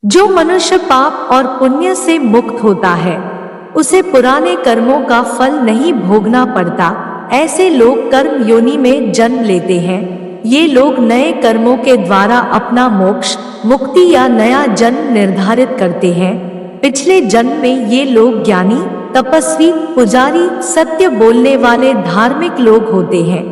जो मनुष्य पाप और पुण्य से मुक्त होता है उसे पुराने कर्मों का फल नहीं भोगना पड़ता। ऐसे लोग कर्म योनि में जन्म लेते हैं। ये लोग नए कर्मों के द्वारा अपना मोक्ष, मुक्ति या नया जन्म निर्धारित करते हैं। पिछले जन्म में ये लोग ज्ञानी, तपस्वी, पुजारी, सत्य बोलने वाले धार्मिक लोग होते हैं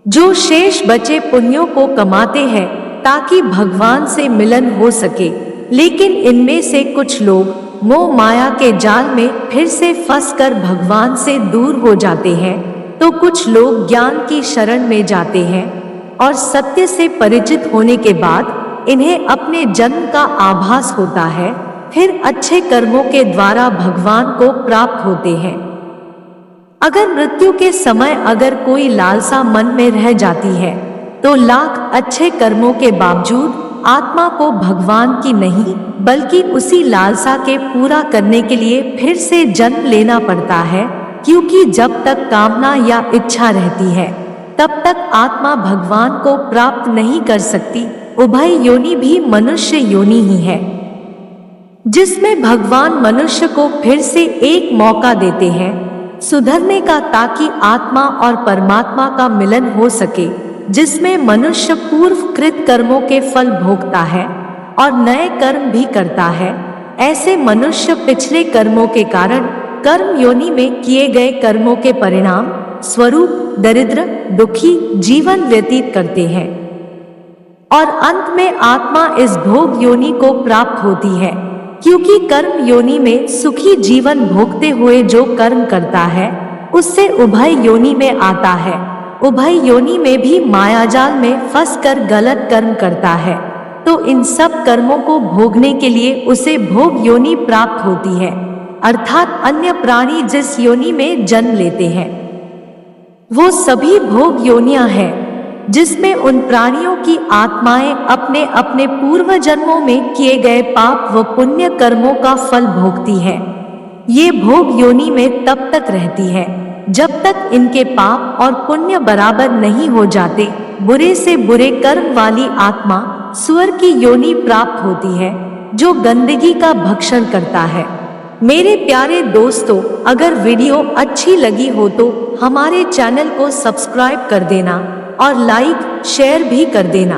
जो शेष बचे पुण्यों को कमाते हैं ताकि भगवान से मिलन हो सके। लेकिन इनमें से कुछ लोग मोह माया के जाल में फिर से फंसकर भगवान से दूर हो जाते हैं, तो कुछ लोग ज्ञान की शरण में जाते हैं और सत्य से परिचित होने के बाद इन्हें अपने जन्म का आभास होता है, फिर अच्छे कर्मों के द्वारा भगवान को प्राप्त होते हैं। अगर मृत्यु के समय अगर कोई लालसा मन में रह जाती है तो लाख अच्छे कर्मों के बावजूद आत्मा को भगवान की नहीं बल्कि उसी लालसा के पूरा करने के लिए फिर से जन्म लेना पड़ता है, क्योंकि जब तक कामना या इच्छा रहती है तब तक आत्मा भगवान को प्राप्त नहीं कर सकती। उभय योनि भी मनुष्य योनि ही है जिसमें भगवान मनुष्य को फिर से एक मौका देते हैं सुधरने का, ताकि आत्मा और परमात्मा का मिलन हो सके, जिसमें मनुष्य पूर्व कृत कर्मों के फल भोगता है और नए कर्म भी करता है। ऐसे मनुष्य पिछले कर्मों के कारण कर्म योनि में किए गए कर्मों के परिणाम स्वरूप दरिद्र, दुखी जीवन व्यतीत करते हैं और अंत में आत्मा इस भोग योनि को प्राप्त होती है, क्योंकि कर्म योनि में सुखी जीवन भोगते हुए जो कर्म करता है उससे उभय योनि में आता है। उभय योनि में भी मायाजाल में फंसकर गलत कर्म करता है, तो इन सब कर्मों को भोगने के लिए उसे भोग योनि प्राप्त होती है। अर्थात अन्य प्राणी जिस योनि में जन्म लेते हैं वो सभी भोग योनियां हैं, जिसमें उन प्राणियों की आत्माएं अपने अपने पूर्व जन्मों में किए गए पाप व पुण्य कर्मों का फल भोगती है। ये भोग योनि में तब तक रहती है जब तक इनके पाप और पुण्य बराबर नहीं हो जाते। बुरे से बुरे कर्म वाली आत्मा सुअर की योनि प्राप्त होती है जो गंदगी का भक्षण करता है। मेरे प्यारे दोस्तों, अगर वीडियो अच्छी लगी हो तो हमारे चैनल को सब्सक्राइब कर देना और लाइक शेयर भी कर देना।